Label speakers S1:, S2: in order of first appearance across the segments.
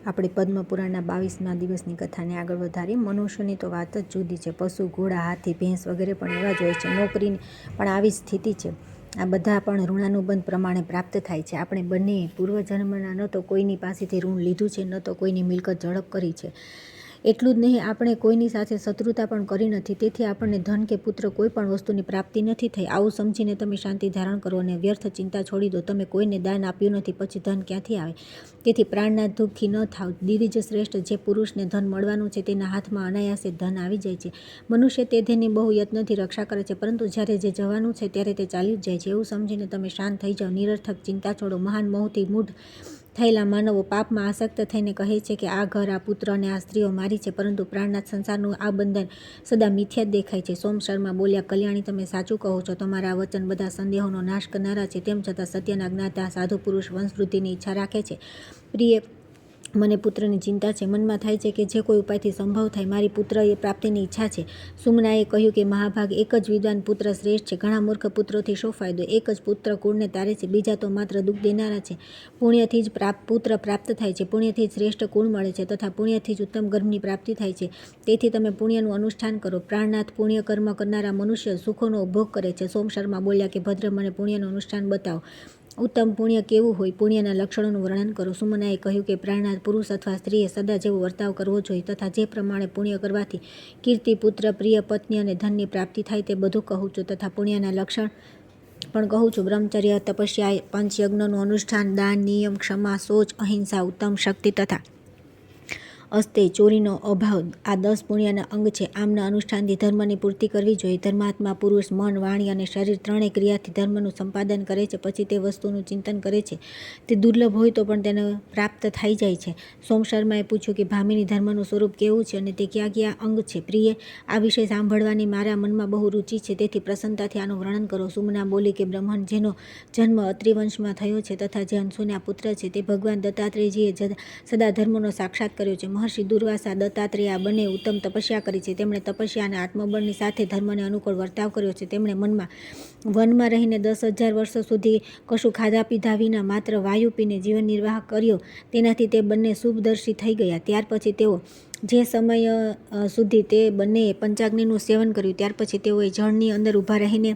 S1: આપણે પદ્મપુરાણના 22મા દિવસની કથાને આગળ વધારી. મનુષ્યની તો વાત જ જુદી છે. પશુ, ઘોડા, હાથી, ભેંસ વગેરે પણ એવા જ હોય છે. નોકરીની પણ આવી જ સ્થિતિ છે. આ બધા પણ ઋણાનુબંધ પ્રમાણે પ્રાપ્ત થાય છે. આપણે બંને પૂર્વજન્મના ન તો કોઈની પાસેથી ઋણ લીધું છે, ન તો કોઈની મિલકત ઝડપ કરી છે. એટલું જ નહીં, આપણે કોઈની સાથે શત્રુતા પણ કરી નથી. તેથી આપણને ધન કે પુત્ર કોઈ પણ વસ્તુની પ્રાપ્તિ નથી થઈ. આવું સમજીને તમે શાંતિ ધારણ કરો અને વ્યર્થ ચિંતા છોડી દો. તમે કોઈને દાન આપ્યું નથી, પછી ધન ક્યાંથી આવે? તેથી પ્રાણના દુઃખી ન થાવ. દિવ્ય શ્રેષ્ઠ જે પુરુષને ધન મળવાનું છે તેના હાથમાં અનાયાસે ધન આવી જાય છે. મનુષ્ય તે ધનની બહુ યત્નથી રક્ષા કરે છે, પરંતુ જ્યારે જે જવાનું છે ત્યારે તે ચાલી જ જાય છે. એવું સમજીને તમે શાંત થઈ જાઓ. નિરર્થક ચિંતા છોડો. મહાન મોહથી મૂઢ થયેલા માનવો પાપમાં આસક્ત થઈને કહે છે કે આ ઘર, આ પુત્ર અને આ સ્ત્રીઓ મારી છે, પરંતુ પ્રાણના સંસારનું આ બંધન સદા મિથ્યા જ દેખાય છે. સોમ શર્મા બોલ્યા, કલ્યાણી, તમે સાચું કહો છો. તમારા આ વચન બધા સંદેહોનો નાશ કરનારા છે. તેમ છતાં સત્યના જ્ઞાતા સાધુ પુરુષ વંશવૃદ્ધિની ઈચ્છા રાખે છે. પ્રિય, મને પુત્રની ચિંતા છે. મનમાં થાય છે કે જે કોઈ ઉપાયથી સંભવ થાય, મારી પુત્ર એ પ્રાપ્તિની ઈચ્છા છે. સુમનાએ કહ્યું કે મહાભાગ, એક જ વિદ્વાન પુત્ર શ્રેષ્ઠ છે. ઘણા મૂર્ખ પુત્રોથી શો ફાયદો? એક જ પુત્ર કુળને તારે છે, બીજા તો માત્ર દુઃખ દેનારા છે. પુણ્યથી જ પુત્ર પ્રાપ્ત થાય છે. પુણ્યથી જ શ્રેષ્ઠ કુળ મળે છે તથા પુણ્યથી જ ઉત્તમ ગર્ભની પ્રાપ્તિ થાય છે. તેથી તમે પુણ્યનું અનુષ્ઠાન કરો. પ્રાણનાથ પુણ્ય કર્મ કરનારા મનુષ્ય સુખોનો ઉપભોગ કરે છે. સોમ શર્મા બોલ્યા કે ભદ્ર, મને પુણ્યનું અનુષ્ઠાન બતાવો. ઉત્તમ પુણ્ય કેવું હોય? પુણ્યના લક્ષણોનું વર્ણન કરો. સુમનાએ કહ્યું કે પ્રાણનાથ પુરુષ અથવા સ્ત્રીએ સદા જેવો વર્તાવ કરવો જોઈએ તથા જે પ્રમાણે પુણ્ય કરવાથી કીર્તિ, પુત્ર, પ્રિય પત્ની અને ધનની પ્રાપ્તિ થાય તે બધું કહું છું તથા પુણ્યના લક્ષણ પણ કહું છું. બ્રહ્મચર્ય, તપસ્યા, પંચયજ્ઞનું અનુષ્ઠાન, દાન, નિયમ, ક્ષમા, શૌચ, અહિંસા, ઉત્તમ શક્તિ તથા અસ્તેય, ચોરીનો અભાવ આ 10 પુણ્યના અંગ છે. આમના અનુષ્ઠાનથી ધર્મની પૂર્તિ કરવી જોઈએ. ધર્માત્મા પુરુષ મન, વાણી અને શરીર ત્રણેય ક્રિયાથી ધર્મનું સંપાદન કરે છે. પછી તે વસ્તુનું ચિંતન કરે છે. તે દુર્લભ હોય તો પણ તેને પ્રાપ્ત થઈ જાય છે. સોમ શર્માએ પૂછ્યું કે ભામિની, ધર્મનું સ્વરૂપ કેવું છે અને તે કયા કયા અંગ છે? પ્રિય, આ વિષય સાંભળવાની મારા મનમાં બહુ રુચિ છે, તેથી પ્રસન્નતાથી આનું વર્ણન કરો. સુમના બોલી કે બ્રહ્મણ, જેનો જન્મ અત્રિ વંશમાં થયો છે તથા જે અંશુના પુત્ર છે, તે ભગવાન દત્તાત્રેયજીએ સદા ધર્મનો સાક્ષાત કર્યો છે. મહર્ષિ દુર્વાસા, દત્તાત્રેય આ બંને ઉત્તમ તપસ્યા કરી છે. તેમણે તપસ્યા અને આત્મબળની સાથે ધર્મને અનુકૂળ વર્તાવ કર્યો છે. તેમણે વનમાં રહીને 10,000 વર્ષો સુધી કશું ખાધા પીધા વિના માત્ર વાયુ પીને જીવન નિર્વાહ કર્યો. તેનાથી તે બંને શુભદર્શી થઈ ગયા. ત્યાર પછી તેઓ જે સમય સુધી તે બંનેએ પંચાગ્નિનું સેવન કર્યું, ત્યાર પછી તેઓએ જળની અંદર ઊભા રહીને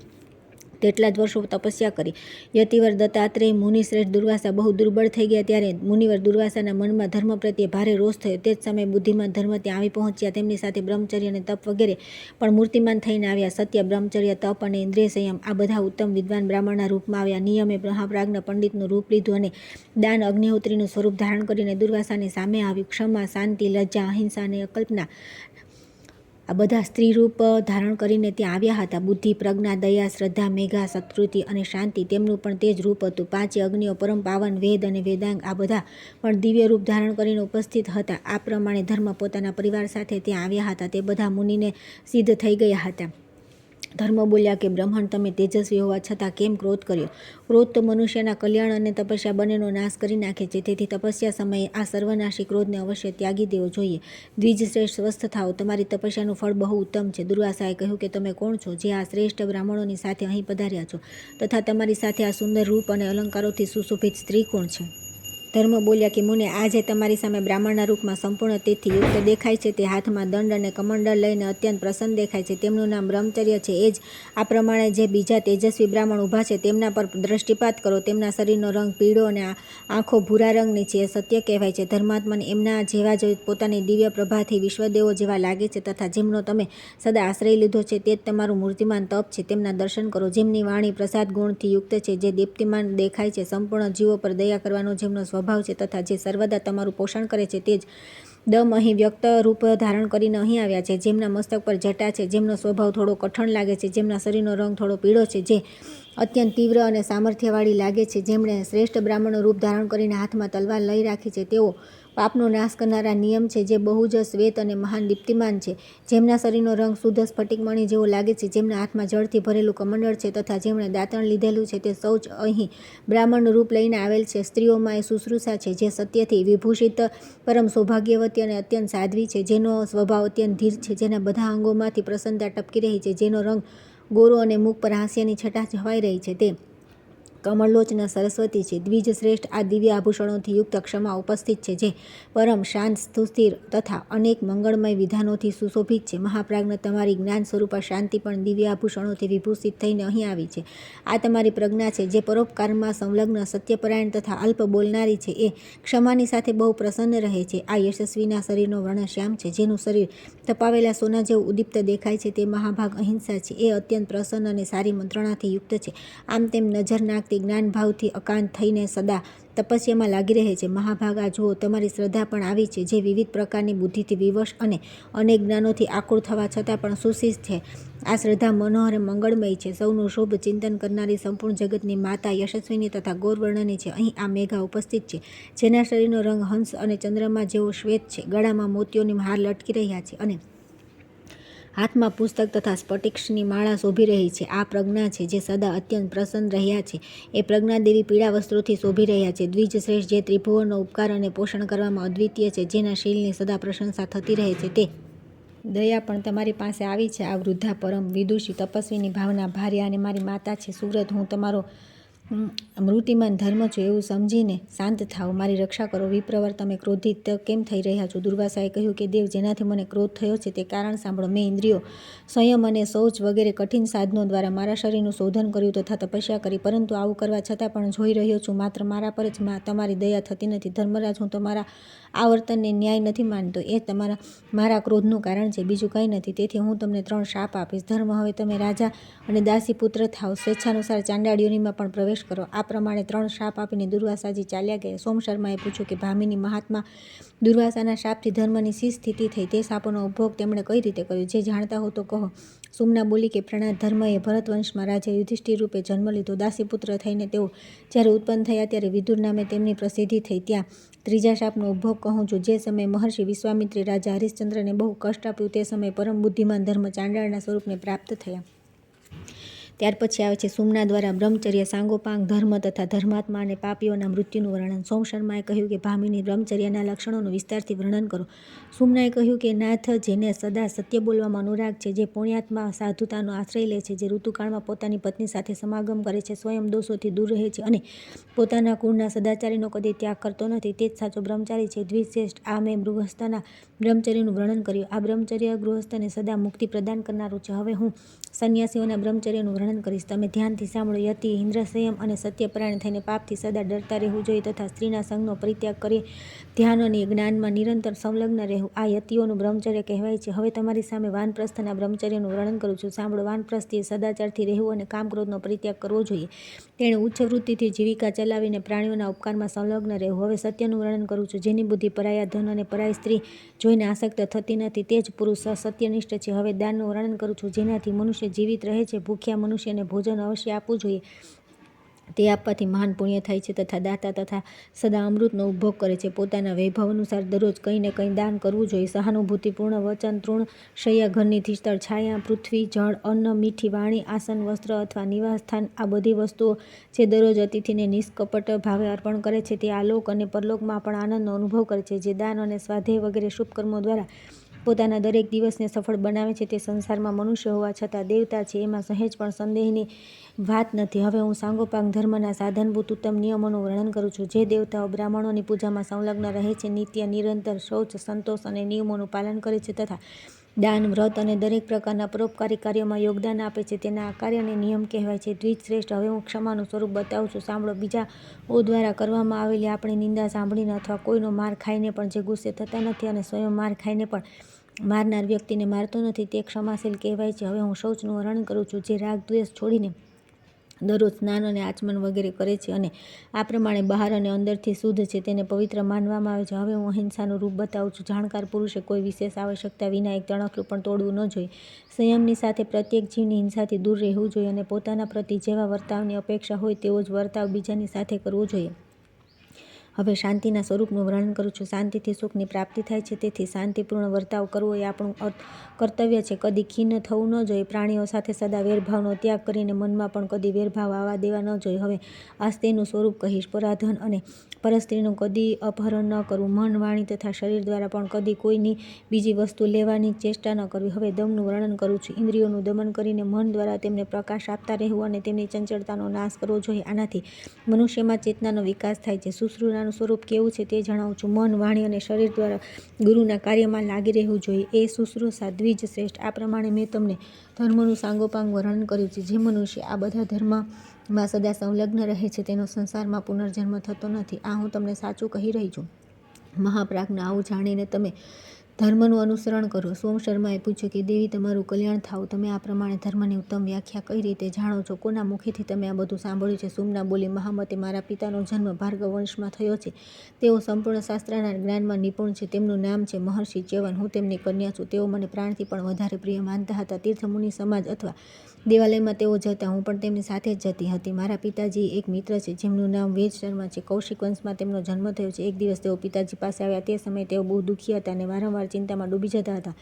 S1: તેટલા જ વર્ષો તપસ્યા કરી. યતિવર દત્તાત્રેય, મુનિશ્રેષ્ઠ દુર્વાસા બહુ દુર્બળ થઈ ગયા. ત્યારે મુનિવર દુર્વાસાના મનમાં ધર્મ પ્રત્યે ભારે રોષ થયો. તે જ સમયે બુદ્ધિમાન ધર્મ ત્યાં આવી પહોંચ્યા. તેમની સાથે બ્રહ્મચર્ય અને તપ વગેરે પણ મૂર્તિમાન થઈને આવ્યા. સત્ય, બ્રહ્મચર્ય, તપ અને ઇન્દ્રિય સંયમ આ બધા ઉત્તમ વિદ્વાન બ્રાહ્મણના રૂપમાં આવ્યા. નિયમે મહાપ્રાજ્ઞ પંડિતનું રૂપ લીધું અને દાન, અગ્નિહોત્રીનું સ્વરૂપ ધારણ કરીને દુર્વાસાની સામે આવ્યું. ક્ષમા, શાંતિ, લજ્જા, અહિંસા અને અકલ્પના આ બધા સ્ત્રી રૂપ ધારણ કરીને ત્યાં આવ્યા હતા. બુદ્ધિ, પ્રજ્ઞા, દયા, શ્રદ્ધા, મેઘા, સત્કૃતિ અને શાંતિ તેમનું પણ તે જ રૂપ હતું. 5 અગ્નિઓ, પરમ પાવન વેદ અને વેદાંગ આ બધા પણ દિવ્ય રૂપ ધારણ કરીને ઉપસ્થિત હતા. આ પ્રમાણે ધર્મ પોતાના પરિવાર સાથે ત્યાં આવ્યા હતા. તે બધા મુનિને સિદ્ધ થઈ ગયા હતા. ધર્મ બોલ્યા કે બ્રહ્મણ, તમે તેજસ્વી હોવા છતાં કેમ ક્રોધ કર્યો? ક્રોધ તો મનુષ્યના કલ્યાણ અને તપસ્યા બંનેનો નાશ કરી નાખે છે. તેથી તપસ્યા સમયે આ સર્વનાશી ક્રોધને અવશ્ય ત્યાગી દેવો જોઈએ. દ્વિજશ્રેષ્ઠ, સ્વસ્થ થાઓ. તમારી તપસ્યાનું ફળ બહુ ઉત્તમ છે. દુર્વાસાએ કહ્યું કે તમે કોણ છો, જે આ શ્રેષ્ઠ બ્રાહ્મણોની સાથે અહીં પધાર્યા છો, તથા તમારી સાથે આ સુંદર રૂપ અને અલંકારોથી સુશોભિત સ્ત્રી કોણ છે? ધર્મ બોલ્યા કે મુને, આ જે તમારી સામે બ્રાહ્મણના રૂપમાં સંપૂર્ણ તેજથી યુક્ત દેખાય છે, તે હાથમાં દંડ અને કમંડળ લઈને અત્યંત પ્રસન્ન દેખાય છે, તેમનું નામ બ્રહ્મચર્ય છે. એ જ આ પ્રમાણે જે બીજા તેજસ્વી બ્રાહ્મણ ઊભા છે તેમના પર દ્રષ્ટિપાત કરો. તેમના શરીરનો રંગ પીળો અને આંખો ભૂરા રંગની છે. એ સત્ય કહેવાય છે. ધર્માત્માને એમના જેવા જ પોતાની દિવ્ય પ્રભાથી વિશ્વદેવો જેવા લાગે છે તથા જેમનો તમે સદા આશ્રય લીધો છે તે જ તમારું મૂર્તિમાન તપ છે. તેમના દર્શન કરો. જેમની વાણી પ્રસાદ ગુણથી યુક્ત છે, જે દીપ્તિમાન દેખાય છે, સંપૂર્ણ જીવો પર દયા કરવાનો જેમનો સ્વભાવ છે તથા જે સર્વદા તમારું પોષણ કરે છે, તે જ દમ અહીં વ્યક્ત રૂપ ધારણ કરીને અહીં આવ્યા છે. જેમના મસ્તક પર જટા છે, જેમનો સ્વભાવ થોડો કઠણ લાગે છે, જેમના શરીરનો રંગ થોડો પીળો છે, જે અત્યંત તીવ્ર અને સામર્થ્યવાળી લાગે છે, જેમણે શ્રેષ્ઠ બ્રાહ્મણનું રૂપ ધારણ કરીને હાથમાં તલવાર લઈ રાખી છે, તેઓ પાપનો નાશ કરનારા નિયમ છે, જે બહુ જ શ્વેત અને મહાન દીપ્તિમાન છે, જેમના શરીરનો રંગ શુદ્ધ સ્ફટિકમણી જેવો લાગે છે, જેમના હાથમાં જળથી ભરેલું કમંડળ છે તથા જેમણે દાંતણ લીધેલું છે, તે સૌ અહીં બ્રાહ્મણનું રૂપ લઈને આવેલ છે. સ્ત્રીઓમાં એ શુશ્રુષા છે, જે સત્યથી વિભૂષિત પરમ સૌભાગ્યવતી અને અત્યંત સાધ્વી છે, જેનો સ્વભાવ અત્યંત ધીર છે, જેના બધા અંગોમાંથી પ્રસન્નતા ટપકી રહી છે, જેનો રંગ ગોરો અને મુખ પર હાસ્યની છટા છવાઈ રહી છે, તે કમળલોચના સરસ્વતી છે. દ્વિજ શ્રેષ્ઠ આ દિવ્ય આભૂષણોથી યુક્ત ક્ષમા ઉપસ્થિત છે, જે પરમ શાંત, સુસ્થિર તથા અનેક મંગળમય વિધાનોથી સુશોભિત છે. મહાપ્રાજ્ઞ તમારી જ્ઞાન સ્વરૂપા શાંતિ પણ દિવ્ય આભૂષણોથી વિભૂષિત થઈને અહીં આવી છે. આ તમારી પ્રજ્ઞા છે, જે પરોપકારમાં સંલગ્ન, સત્યપરાયણ તથા અલ્પ બોલનારી છે. એ ક્ષમાની સાથે બહુ પ્રસન્ન રહે છે. આ યશસ્વીના શરીરનો વર્ણ શ્યામ છે, જેનું શરીર તપાવેલા સોના જેવું ઉદ્દીપ્ત દેખાય છે. તે મહાભાગ અહિંસા છે. એ અત્યંત પ્રસન્ન અને સારી મંત્રણાથી યુક્ત છે. આમ તેમ નજર નાખતી જ્ઞાન ભાવથી અકાંત થઈને સદા તપસ્યામાં લાગી રહે છે. મહાભાગ આ જુઓ, તમારી શ્રદ્ધા પણ આવી છે, જે વિવિધ પ્રકારની બુદ્ધિથી વિવશ અને અનેક જ્ઞાનોથી આકુળ થવા છતાં પણ સુશિષ્ટ છે. આ શ્રદ્ધા મનોહર અને મંગળમય છે. સૌનું શુભ ચિંતન કરનારી, સંપૂર્ણ જગતની માતા, યશસ્વીની તથા ગૌરવર્ણની છે. અહીં આ મેઘા ઉપસ્થિત છે, જેના શરીરનો રંગ હંસ અને ચંદ્રમા જેવો શ્વેત છે. ગળામાં મોતીઓની હાર લટકી રહ્યા છે અને હાથમાં પુસ્તક તથા સ્ફટિકની માળા શોભી રહી છે. આ પ્રજ્ઞા છે, જે સદા અત્યંત પ્રસન્ન રહ્યા છે. એ પ્રજ્ઞાદેવી પીળા વસ્ત્રોથી શોભી રહ્યા છે. દ્વિજ શ્રેષ્ઠ જે ત્રિભુવનનો ઉપકાર અને પોષણ કરવામાં અદ્વિતીય છે, જેના શીલની સદા પ્રશંસા થતી રહે છે, તે દયા પણ તમારી પાસે આવી છે. આ વૃદ્ધા પરમ વિદુષી, તપસ્વીની ભાવના ભાર્યા અને મારી માતા છે. સુવ્રત, હું તમારો મૃતિમાન ધર્મ છું એવું સમજીને શાંત થાઓ, મારી રક્ષા કરો. વિપ્રવર, તમે ક્રોધિત કેમ થઈ રહ્યા છો? દુર્વાસાએ કહ્યું કે દેવ, જેનાથી મને ક્રોધ થયો છે તે કારણ સાંભળો. મેં ઇન્દ્રિયો, સંયમ અને શૌચ વગેરે કઠિન સાધનો દ્વારા મારા શરીરનું શોધન કર્યું તથા તપસ્યા કરી, પરંતુ આવું કરવા છતાં પણ જોઈ રહ્યો છું, માત્ર મારા પર જ તમારી દયા થતી નથી. ધર્મરાજ, હું તમારા આ વર્તનને ન્યાય નથી માનતો. એ મારા ક્રોધનું કારણ છે, બીજું કંઈ નથી. તેથી હું તમને 3 શાપ આપીશ. ધર્મ, હવે તમે રાજા અને દાસી પુત્ર થાવ. સ્વેચ્છાનુસાર ચાંડાળ યોનિમાં પણ પ્રવેશ કરો. આ પ્રમાણે 3 શાપ આપીને દુર્વાસાજી ચાલ્યા ગયા. સોમશર્માએ પૂછ્યું કે ભામિની મહાત્મા, દુર્વાસાના શાપથી ધર્મની શી સ્થિતિ થઈ? તે શાપોનો ઉપભોગ તેમણે કઈ રીતે કર્યો? જે જાણતા હો તો કહો. સુમના બોલી કે પ્રણાત, ધર્મએ ભરતવંશમાં રાજા યુધિષ્ઠિર રૂપે જન્મ લીધો. દાસીપુત્ર થઈને તેઓ જ્યારે ઉત્પન્ન થયા ત્યારે વિદુર નામે તેમની પ્રસિદ્ધિ થઈ. ત્યાં 3જા શાપનો ઉપભોગ કહું છું. જે સમયે મહર્ષિ વિશ્વામિત્રે રાજા હરિશ્ચંદ્રને બહુ કષ્ટ આપ્યું, તે સમયે પરમ બુદ્ધિમાન ધર્મ ચાંડાળના સ્વરૂપને પ્રાપ્ત થયા. ત્યાર પછી આવે છે સુમના દ્વારા બ્રહ્મચર્ય, સાંગોપાંગ, ધર્મ તથા ધર્માત્મા અને પાપીઓના મૃત્યુનું વર્ણન. સોમશર્માએ કહ્યું કે ભામિની, બ્રહ્મચર્યના લક્ષણોનું વિસ્તારથી વર્ણન કરો. સુમનાએ કહ્યું કે નાથ, જેને સદા સત્ય બોલવામાં અનુરાગ છે, જે પુણ્યાત્મા સાધુતાનો આશ્રય લે છે, જે ઋતુકાળમાં પોતાની પત્ની સાથે સમાગમ કરે છે, સ્વયં દોષોથી દૂર રહે છે અને પોતાના કુળના સદાચારીનો કદી ત્યાગ કરતો નથી, તે જ સાચો બ્રહ્મચારી છે. દ્વિજશ્રેષ્ઠ, આ મેં ગૃહસ્થના બ્રહ્મચર્યનું વર્ણન કર્યું. આ બ્રહ્મચર્ય ગૃહસ્થને સદા મુક્તિ પ્રદાન કરનારું છે. હવે હું સંન્યાસીઓના બ્રહ્મચર્યનું વર્ણન કરીશ. તમે ધ્યાનથી સાંભળો. યતિ, ઇન્દ્રસંયમ અને સત્યપરાયણ થઈને પાપથી સદા ડરતા રહેવું જોઈએ તથા સ્ત્રીના સંગનો પરિત્યાગ કરી ધ્યાન અને જ્ઞાનમાં નિરંતર સંલગ્ન રહેવું, આ યતિઓનું બ્રહ્મચર્ય કહેવાય છે. હવે તમારી સામે વાનપ્રસ્થના બ્રહ્મચર્યનું વર્ણન કરું છું. સાંભળો. વાનપ્રસ્થીએ સદાચારથી રહેવું અને કામક્રોધનો પરિત્યાગ કરવો જોઈએ. તેણે ઉચ્ચ વૃત્તિથી જીવિકા ચલાવીને પ્રાણીઓના ઉપકારમાં સંલગ્ન રહેવું. હવે સત્યનું વર્ણન કરું છું. જેની બુદ્ધિ પરાયા ધન અને પરાઈ સ્ત્રી જોઈને આસક્ત થતી નથી, તે જ પુરુષ સત્યનિષ્ઠ છે. હવે દાનનું વર્ણન કરું છું. જેનાથી મનુષ્ય જીવિત રહે છે. ભૂખ્યા મનુષ્યને ભોજન અવશ્ય આપવું જોઈએ. તે આપવાથી મહાન પુણ્ય થાય છે તથા દાતા તથા સદા અમૃતનો ઉપભોગ કરે છે. પોતાના વૈભવ અનુસાર દરરોજ કંઈ ને કંઈ દાન કરવું જોઈએ. સહાનુભૂતિપૂર્ણ વચન, તૃણ શૈયા, ઘરની શીતળ છાયા, પૃથ્વી, જળ, અન્ન, મીઠી વાણી, આસન, વસ્ત્ર અથવા નિવાસસ્થાન, આ બધી વસ્તુઓ જે દરરોજ અતિથિને નિષ્કપટ ભાવે અર્પણ કરે છે, તે આલોક અને પરલોકમાં પણ આનંદનો અનુભવ કરે છે. જે દાન અને સ્વાધ્યાય વગેરે શુભ કર્મો દ્વારા પોતાના દરેક દિવસને સફળ બનાવે છે, તે સંસારમાં મનુષ્ય હોવા છતાં દેવતા છે, એમાં સહેજ પણ સંદેહની વાત નથી. હવે હું સાંગોપાંગ ધર્મના સાધનભૂત ઉત્તમ નિયમોનું વર્ણન કરું છું. જે દેવતાઓ બ્રાહ્મણોની પૂજામાં સંલગ્ન રહે છે, નિત્ય નિરંતર શૌચ, સંતોષ અને નિયમોનું પાલન કરે છે તથા દાન, વ્રત અને દરેક પ્રકારના પરોપકારી કાર્યોમાં યોગદાન આપે છે, તેના આ કાર્યને નિયમ કહેવાય છે. દ્વિજ શ્રેષ્ઠ, હવે હું ક્ષમાનું સ્વરૂપ બતાવું છું. સાંભળો. બીજાઓ દ્વારા કરવામાં આવેલી આપણી નિંદા સાંભળીને અથવા કોઈનો માર ખાઈને પણ જે ગુસ્સે થતા નથી અને સ્વયં માર ખાઈને પણ મારનાર વ્યક્તિને મારતો નથી, તે ક્ષમાશીલ કહેવાય છે. હવે હું શૌચનું વર્ણન કરું છું. જે રાગ દ્વેષ છોડીને દરરોજ સ્નાન અને આચમન વગેરે કરે છે અને આ પ્રમાણે બહાર અને અંદરથી શુદ્ધ છે, તેને પવિત્ર માનવામાં આવે છે. હવે હું અહિંસાનું રૂપ બતાવું છું. જાણકાર પુરુષે કોઈ વિશેષ આવશ્યકતા વિના એક તણખલું પણ તોડવું ન જોઈએ. સંયમની સાથે પ્રત્યેક જીવની હિંસાથી દૂર રહેવું જોઈએ અને પોતાના પ્રતિ જેવા વર્તાવની અપેક્ષા હોય તેવો જ વર્તાવ બીજાની સાથે કરવો જોઈએ. હવે શાંતિના સ્વરૂપનું વર્ણન કરું છું. શાંતિથી સુખની પ્રાપ્તિ થાય છે, તેથી શાંતિપૂર્ણ વર્તાવ કરવો એ આપણું કર્તવ્ય છે. કદી ખીન થવું ન જોઈએ. પ્રાણીઓ સાથે સદા વેરભાવનો ત્યાગ કરીને મનમાં પણ કદી વેરભાવ આવવા દેવા ન જોઈએ. હવે આસ્તેનું સ્વરૂપ કહીશ. પરાધન અને પરસ્ત્રીનું કદી અપહરણ ન કરવું. મન, વાણી તથા શરીર દ્વારા પણ કદી કોઈની બીજી વસ્તુ લેવાની ચેષ્ટા ન કરવી. હવે દમનું વર્ણન કરું છું. ઇન્દ્રિયોનું દમન કરીને મન દ્વારા તેમને પ્રકાશ આપતા રહેવું અને તેમની ચંચળતાનો નાશ કરવો જોઈએ. આનાથી મનુષ્યમાં ચેતનાનો વિકાસ થાય છે. સુશ્રુતાનું સ્વરૂપ કેવું છે તે જણાવું છું. મન, વાણી અને શરીર દ્વારા ગુરુના કાર્યમાં લાગી રહેવું જોઈએ. એ શુશ્રૂષા દ્વિજ શ્રેષ્ઠ. આ પ્રમાણે મેં તમને ધર્મનું સાંગોપાંગ વર્ણન કર્યું છે. જે મનુષ્ય આ બધા ધર્મમાં સદા સંલગ્ન રહે છે તેનો સંસારમાં પુનર્જન્મ થતો નથી. આ હું તમને સાચું કહી રહી છું. મહાપ્રાજ્ઞ, આવું જાણીને તમે ધર્મનું અનુસરણ કરો. સોમ શર્માએ પૂછ્યું કે દેવી, તમારું કલ્યાણ થાવું. તમે આ પ્રમાણે ધર્મની ઉત્તમ વ્યાખ્યા કઈ રીતે જાણો છો? કોના મુખેથી તમે આ બધું સાંભળ્યું છે? સુમના બોલી, મહામતે, મારા પિતાનો જન્મ ભાર્ગવ વંશમાં થયો છે. તેઓ સંપૂર્ણ શાસ્ત્રના જ્ઞાનમાં નિપુણ છે. તેમનું નામ છે મહર્ષિ ચ્યવન. હું તેમની કન્યા છું. તેઓ મને પ્રાણથી પણ વધારે પ્રિય માનતા હતા. તીર્થમુનિ સમાજ અથવા દેવાલયમાં તેઓ જતા. હું પણ તેમની સાથે જ જતી હતી. મારા પિતાજી એક મિત્ર છે જેમનું નામ વેદ શર્મા છે. કૌશિક વંશમાં તેમનો જન્મ થયો છે. એક દિવસ તેઓ પિતાજી પાસે આવ્યા. તે સમયે તેઓ બહુ દુઃખી હતા અને વારંવાર ચિંતામાં ડૂબી જતા હતા.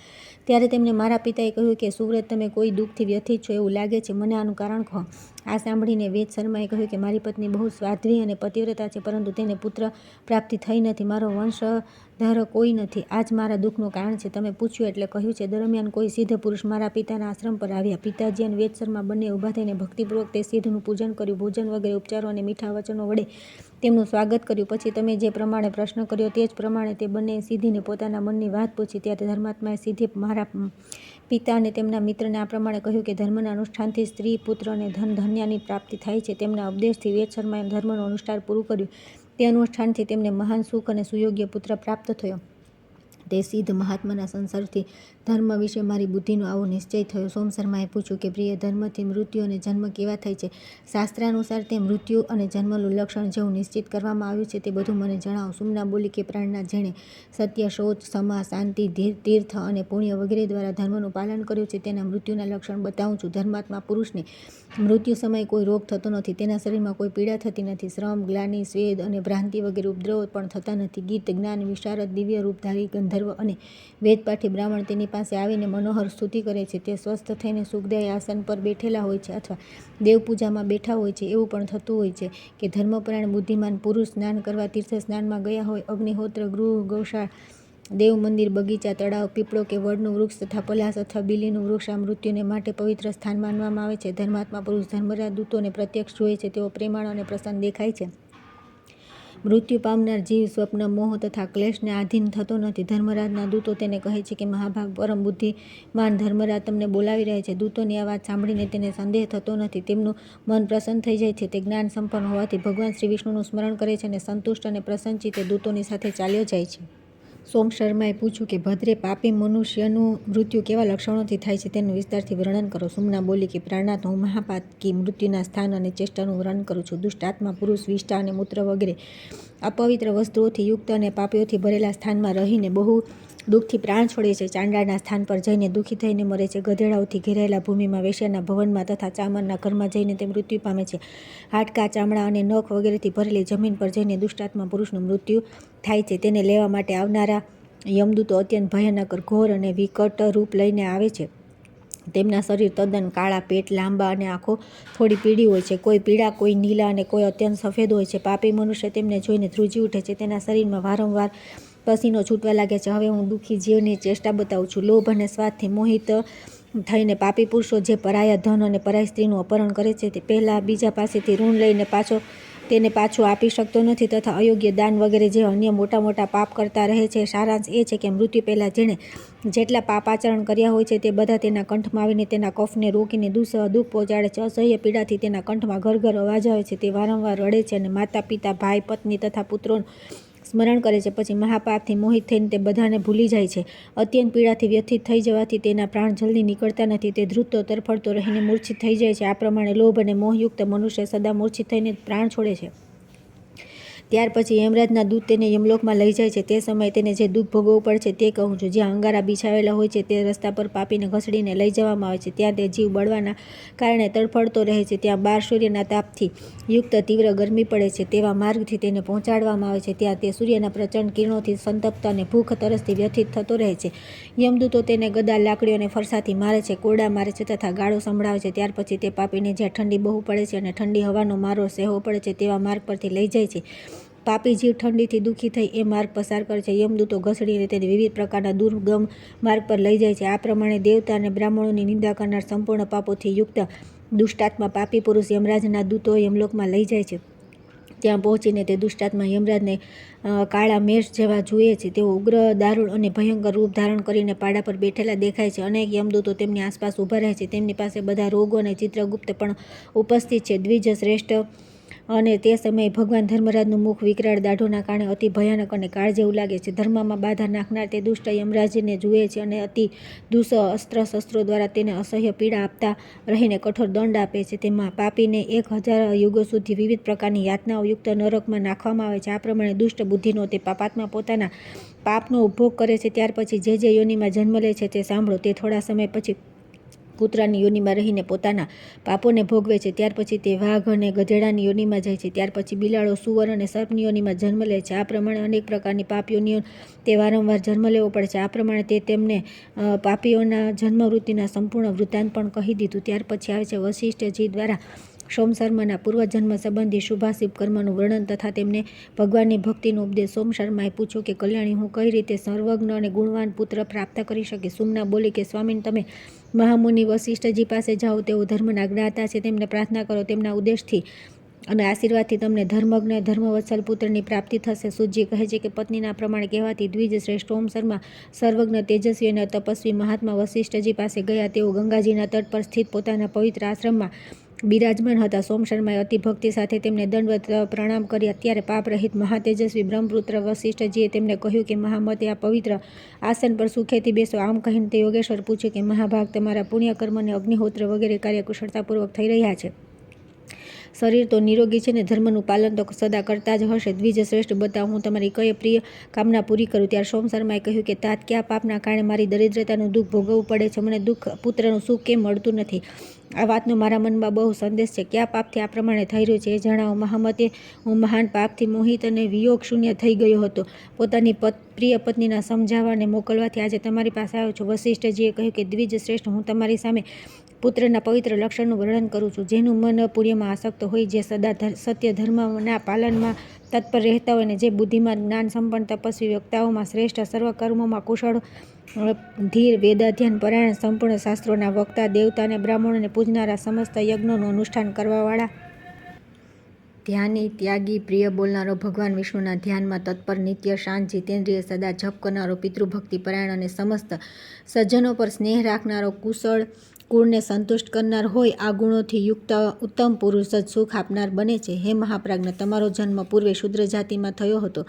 S1: ત્યારે તેમને મારા પિતાએ કહ્યું કે સુવ્રત, તમે કોઈ દુઃખથી વ્યથિત છો એવું લાગે છે. મને આનું કારણ કહો. આ સાંભળીને વેદ શર્માએ કહ્યું કે મારી પત્ની બહુ સાધ્વી અને પતિવ્રતા છે, પરંતુ તેને પુત્ર પ્રાપ્તિ થઈ નથી. મારો વંશધર કોઈ નથી. આ જ મારા દુઃખનું કારણ છે. તમે પૂછ્યું એટલે કહ્યું છે. દરમિયાન કોઈ સિદ્ધ પુરુષ મારા પિતાના આશ્રમ પર આવ્યા. પિતાજી અને વેદ શર્મા બંને ઊભા થઈને ભક્તિપૂર્વક તે સિદ્ધનું પૂજન કર્યું. ભોજન વગેરે ઉપચારો અને મીઠા વચનો વડે તેમનું સ્વાગત કર્યું. પછી તમે જે પ્રમાણે પ્રશ્ન કર્યો તે જ પ્રમાણે તે બંને સિદ્ધિને પોતાના મનની વાત પૂછી. ત્યારે ધર્માત્માએ સિદ્ધે મારા પિતા અને તેમના મિત્રને આ પ્રમાણે કહ્યું કે ધર્મના અનુષ્ઠાનથી સ્ત્રી, પુત્ર અને ધન ધાન્યની પ્રાપ્તિ થાય છે. તેમના ઉપદેશથી વેદ શર્માએ ધર્મનું અનુષ્ઠાન પૂરું કર્યું. તે અનુષ્ઠાનથી તેમને મહાન સુખ અને સુયોગ્ય પુત્ર પ્રાપ્ત થયો. તે સિદ્ધ મહાત્માના સંસર્ગથી ધર્મ વિશે મારી બુદ્ધિનો આવો નિશ્ચય થયો. સોમ શર્માએ પૂછ્યું કે પ્રિય, ધર્મથી મૃત્યુ અને જન્મ કેવા થાય છે? શાસ્ત્રાનુસાર તે મૃત્યુ અને જન્મનું લક્ષણ જેવું નિશ્ચિત કરવામાં આવ્યું છે તે બધું મને જણાવો. સુમના બોલી કે પ્રાણના જેણે સત્ય, શૌચ, ક્ષમા, શાંતિ, તીર્થ અને પુણ્ય વગેરે દ્વારા ધર્મનું પાલન કર્યું છે તેના મૃત્યુના લક્ષણ બતાવું છું. ધર્માત્મા પુરુષને મૃત્યુ સમયે કોઈ રોગ થતો નથી. તેના શરીરમાં કોઈ પીડા થતી નથી. શ્રમ, ગ્લાનિ, સ્વેદ અને ભ્રાંતિ વગેરે ઉપદ્રવો પણ થતા નથી. ગીત, જ્ઞાન, વિશારદ, દિવ્ય રૂપધારી ગંધર્વ અને વેદપાઠી બ્રાહ્મણ તેની પાસે આવીને મનોહર સ્તુતિ કરે છે. તે સ્વસ્થ થઈને સુખદાયી આસન પર બેઠેલા હોય છે અથવા દેવપૂજામાં બેઠા હોય છે. એવું પણ થતું હોય છે કે ધર્મપરાયણ બુદ્ધિમાન પુરુષ સ્નાન કરવા તીર્થ સ્નાનમાં ગયા હોય. અગ્નિહોત્ર, ગૃહ, ગૌશાળા, દેવ મંદિર, બગીચા, તળાવ, પીપળો કે વડનું વૃક્ષ તથા પલાશ અથવા બીલીનું વૃક્ષ આ મૃત્યુને માટે પવિત્ર સ્થાન માનવામાં આવે છે. ધર્માત્મા પુરુષ ધર્મરાજ દૂતોને પ્રત્યક્ષ જોએ છે. તેઓ પ્રેમાળ અને પ્રસન્ન દેખાય છે. મૃત્યુ પામનાર જીવ સ્વપ્ન, મોહ તથા ક્લેશને આધીન થતો નથી. ધર્મરાજના દૂતો તેને કહે છે કે મહાભાગ પરમ બુદ્ધિમાન ધર્મરાજ તમને બોલાવી રહ્યા છે. દૂતોની આ વાત સાંભળીને તેને સંદેહ થતો નથી. તેમનું મન પ્રસન્ન થઈ જાય છે. તે જ્ઞાન સંપન્ન હોવાથી ભગવાન શ્રી વિષ્ણુનું સ્મરણ કરે છે અને સંતુષ્ટ અને પ્રસન્ન ચિત્તે દૂતોની સાથે ચાલ્યો જાય છે. સોમ શર્માએ પૂછ્યું કે ભદ્રે, પાપી મનુષ્યનું મૃત્યુ કેવા લક્ષણોથી થાય છે તેનું વિસ્તારથી વર્ણન કરો. સુમના બોલી કે પ્રાણનાથ, હું મહાપાતકી મૃત્યુના સ્થાન અને ચેષ્ટાનું વર્ણન કરું છું. દુષ્ટાત્મા પુરુષ વિષ્ટા અને મૂત્ર વગેરે અપવિત્ર વસ્તુઓથી યુક્ત અને પાપીઓથી ભરેલા સ્થાનમાં રહીને બહુ દુઃખથી પ્રાણ છોડે છે. ચાંડાળના સ્થાન પર જઈને દુઃખી થઈને મરે છે. ગધેડાઓથી ઘેરાયેલા ભૂમિમાં, વેશ્યાના ભવનમાં તથા ચામરના ઘરમાં જઈને તે મૃત્યુ પામે છે. હાડકાં, ચામડા અને નખ વગેરેથી ભરેલી જમીન પર જઈને દુષ્ટાત્મા પુરુષનું મૃત્યુ થાય છે. તેને લેવા માટે આવનારા યમદૂતો અત્યંત ભયાનક, ઘોર અને વિકટ રૂપ લઈને આવે છે. તેમના શરીર તદ્દન કાળા, પેટ લાંબા અને આંખો થોડી પીળી હોય છે. કોઈ પીળા, કોઈ નીલા અને કોઈ અત્યંત સફેદ હોય છે. પાપી મનુષ્ય તેમને જોઈને ધ્રુજી ઉઠે છે. તેના શરીરમાં વારંવાર પસીનો છૂટવા લાગે છે. હવે હું દુઃખી જીવની ચેષ્ટા બતાવું છું. લોભ અને સ્વાદથી મોહિત થઈને પાપી પુરુષો જે પરાયા ધન અને પરાઈ સ્ત્રીનું અપહરણ કરે છે, તે પહેલાં બીજા પાસેથી ઋણ લઈને તેને પાછું આપી શકતો નથી તથા અયોગ્ય દાન વગેરે જે અન્ય મોટા મોટા પાપ કરતા રહે છે. સારાંશ એ છે કે મૃત્યુ પહેલાં જેણે જેટલા પાપ આચરણ કર્યા હોય છે તે બધા તેના કંઠમાં આવીને તેના કફને રોકીને દુઃખ પહોંચાડે છે. અસહ્ય પીડાથી તેના કંઠમાં ઘર અવાજ આવે છે. તે વારંવાર રડે છે અને માતા, પિતા, ભાઈ, પત્ની તથા પુત્રોનું સ્મરણ કરે છે. પછી મહાપાપથી મોહિત થઈને તે બધાને ભૂલી જાય છે. અત્યંત પીડાથી વ્યથિત થઈ જવાથી તેના પ્રાણ જલ્દી નીકળતા નથી. તે ધ્રુજતો તરફડતો રહીને મૂર્છિત થઈ જાય છે. આ પ્રમાણે લોભ અને મોહયુક્ત મનુષ્ય સદા મૂર્છિત થઈને પ્રાણ છોડે છે. ત્યાર પછી યમરાજના દૂત તેને યમલોકમાં લઈ જાય છે. તે સમયે તેને જે દુઃખ ભોગવવું પડે છે તે કહું છું. જ્યાં અંગારા બિછાવેલા હોય છે તે રસ્તા પર પાપીને ઘસડીને લઈ જવામાં આવે છે. ત્યાં તે જીવ બળવાના કારણે તડફડતો રહે છે. ત્યાં 12 સૂર્યના તાપથી યુક્ત તીવ્ર ગરમી પડે છે તેવા માર્ગથી તેને પહોંચાડવામાં આવે છે. ત્યાં તે સૂર્યના પ્રચંડ કિરણોથી સંતપ્ત અને ભૂખ તરસથી વ્યથિત થતો રહે છે. યમદૂતો તેને ગદા, લાકડીઓ અને ફરસાથી મારે છે, કોરડા મારે છે તથા ગાળો સંભળાવે છે. ત્યાર પછી તે પાપીને જ્યાં ઠંડી બહુ પડે છે અને ઠંડી હવાનો મારો સહેવો પડે છે તેવા માર્ગ પરથી લઈ જાય છે. પાપી જીવ ઠંડીથી દુઃખી થઈ એ માર્ગ પસાર કરે છે. યમદૂતો ઘસડીને તેને વિવિધ પ્રકારના દુર્ગમ માર્ગ પર લઈ જાય છે. આ પ્રમાણે દેવતા અને બ્રાહ્મણોની નિંદા કરનાર સંપૂર્ણ પાપોથી યુક્ત દુષ્ટાત્મા પાપી પુરુષ યમરાજના દૂતો યમલોકમાં લઈ જાય છે. ત્યાં પહોંચીને તે દુષ્ટાત્મા યમરાજને કાળા મેષ જેવા જુએ છે. તેઓ ઉગ્ર, દારૂણ અને ભયંકર રૂપ ધારણ કરીને પાડા પર બેઠેલા દેખાય છે. અનેક યમદૂતો તેમની આસપાસ ઊભા રહે છે. તેમની પાસે બધા રોગો અને ચિત્રગુપ્ત પણ ઉપસ્થિત છે. દ્વિજ શ્રેષ્ઠ અને તે સમયે ભગવાન ધર્મરાજનું મુખ વિકરાળ દાઢોના કારણે અતિ ભયાનક અને કાળ જેવું લાગે છે. ધર્મમાં બાધા નાખનાર તે દુષ્ટ યમરાજને જુએ છે અને અતિ દુઃસહ અસ્ત્ર શસ્ત્રો દ્વારા તેને અસહ્ય પીડા આપતા રહીને કઠોર દંડ આપે છે. તેમાં પાપીને 1000 યુગો સુધી વિવિધ પ્રકારની યાતનાઓ યુક્ત નરકમાં નાખવામાં આવે છે. આ પ્રમાણે દુષ્ટ બુદ્ધિનો તે પાપાત્મા પોતાના પાપનો ઉપભોગ કરે છે. ત્યાર પછી જે યોનિમાં જન્મ લે છે તે સાંભળો. તે થોડા સમય પછી કૂતરાની યોનિમાં રહીને પોતાના પાપોને ભોગવે છે. ત્યાર પછી તે વાઘ અને ગધેડાની યોનિમાં જાય છે. ત્યાર પછી બિલાડો, સુવર અને સર્પની યોનિમાં જન્મ લે છે. આ પ્રમાણે અનેક પ્રકારની પાપ યોનિઓ તે વારંવાર જન્મ લેવો પડે છે. આ પ્રમાણે તે તેમને પાપીઓના જન્મવૃત્તિના સંપૂર્ણ વૃત્તાંત પણ કહી દીધું. ત્યાર પછી આવે છે વશિષ્ઠજી દ્વારા સોમશર્માના પૂર્વજન્મ સંબંધી શુભાશુભ કર્મનું વર્ણન તથા તેમને ભગવાનની ભક્તિનો ઉપદેશ. સોમશર્માએ પૂછ્યું કે કલ્યાણી, હું કઈ રીતે સર્વજ્ઞ અને ગુણવાન પુત્ર પ્રાપ્ત કરી શકીશ? સુમના બોલી કે સ્વામીન, તમે મહામુનિ વશિષ્ઠજી પાસે જાઓ. તેઓ ધર્મના જ્ઞાતા છે. તેમને પ્રાર્થના કરો. તેમના ઉદ્દેશથી અને આશીર્વાદથી તમને ધર્મજ્ઞ ધર્મવત્સલ પુત્રની પ્રાપ્તિ થશે. સુજી કહે છે કે પત્નીના પ્રમાણે કહેવાથી દ્વિજ શ્રેષ્ઠ સોમશર્મા સર્વજ્ઞ, તેજસ્વી અને તપસ્વી મહાત્મા વશિષ્ઠજી પાસે ગયા. તેઓ ગંગાજીના તટ પર સ્થિત પોતાના પવિત્ર આશ્રમમાં બિરાજમાન હતા. સોમશર્માએ અતિ ભક્તિ સાથે તેમને દંડવત પ્રણામ કર્યા. ત્યારે પાપરહિત મહાતેજસ્વી બ્રહ્મપુત્ર વશિષ્ઠજીએ તેમને કહ્યું કે મહામતે આ પવિત્ર આસન પર સુખેથી બેસો. આમ કહીને તે યોગેશ્વર પૂછે કે મહાભાગ, તમારા પુણ્યકર્મ અને અગ્નિહોત્ર વગેરે કાર્ય કુશળતાપૂર્વક થઈ રહ્યા છે. શરીર તો નિરોગી છે ને ધર્મનું પાલન તો સદા કરતા જ હશે. દ્વિજ શ્રેષ્ઠ, બતાવો, હું તમારી કઈ પ્રિય કામના પૂરી કરું. ત્યારે સોમશર્માએ કહ્યું કે તાત, કયા પાપના કારણે મારી દરિદ્રતાનું દુઃખ ભોગવવું પડે છે? મને પુત્રનું સુખ કેમ મળતું નથી? આ વાતનો મારા મનમાં બહુ સંદેશ છે. કયા પાપથી આ પ્રમાણે થઈ રહ્યું છે એ જણાવો. મહામતે, હું મહાન પાપથી મોહિત અને વિયોગ શૂન્ય થઈ ગયો હતો. પોતાની પ્રિય પત્નીના સમજાવવા અને મોકલવાથી આજે તમારી પાસે આવ્યો છું. વશિષ્ઠજીએ કહ્યું કે દ્વિજ શ્રેષ્ઠ, હું તમારી સામે પુત્રના પવિત્ર લક્ષણનું વર્ણન કરું છું. જેનું મન પુણ્યમાં આસક્ત હોય, જે સદા સત્ય ધર્મના પાલનમાં તત્પર રહેતા હોય અને જે બુદ્ધિમાન, જ્ઞાન સંપન્ન, તપસ્વી વ્યક્તિઓમાં શ્રેષ્ઠ, સર્વ કર્મોમાં કુશળ, ધીર, વેદાધ્યન પરાયણ, સંપૂર્ણ શાસ્ત્રોના વક્તા, દેવતા અને બ્રાહ્મણોને પૂજનારા, સમસ્ત યજ્ઞોનું અનુષ્ઠાન કરવાવાળા, ધ્યાની, ત્યાગી, પ્રિય બોલનારો, ભગવાન વિષ્ણુના ધ્યાનમાં તત્પર, નિત્ય શાંત, જીતેન્દ્રિય, સદા જપ કરનારો, પિતૃભક્તિ પરાયણ અને સમસ્ત સજ્જનો પર સ્નેહ રાખનારો, કુશળ, કુળને સંતુષ્ટ કરનાર હોય, આ ગુણોથી યુક્ત ઉત્તમ પુરુષ જ સુખ આપનાર બને છે. હે મહાપ્રાજ્ઞ, તમારો જન્મ પૂર્વે શૂદ્ર જાતિમાં થયો હતો.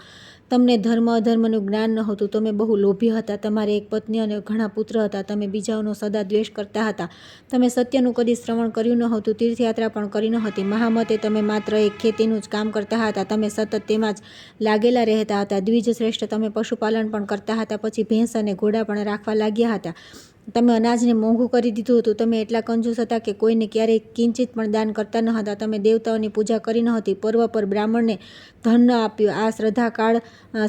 S1: તમને ધર્મ અધર્મનું જ્ઞાન નહોતું. તમે બહુ લોભી હતા. તમારે એક પત્ની અને ઘણા પુત્ર હતા. તમે બીજાઓનો સદા દ્વેષ કરતા હતા. તમે સત્યનું કદી શ્રવણ કર્યું નહોતું. તીર્થયાત્રા પણ કરી નહોતી. મહામતે, તમે માત્ર એક ખેતીનું જ કામ કરતા હતા. તમે સતત તેમાં જ લાગેલા રહેતા હતા. દ્વિજ શ્રેષ્ઠ, તમે પશુપાલન પણ કરતા હતા. પછી ભેંસ અને ઘોડા પણ રાખવા લાગ્યા હતા. તમે અનાજને મોંઘું કરી દીધું હતું. તમે એટલા કંજૂસ હતા કે કોઈને ક્યારેય કિંચિત પણ દાન કરતા ન હતા. તમે દેવતાઓની પૂજા કરી નહોતી. પર્વ પર બ્રાહ્મણને ધન ન આપ્યું. આ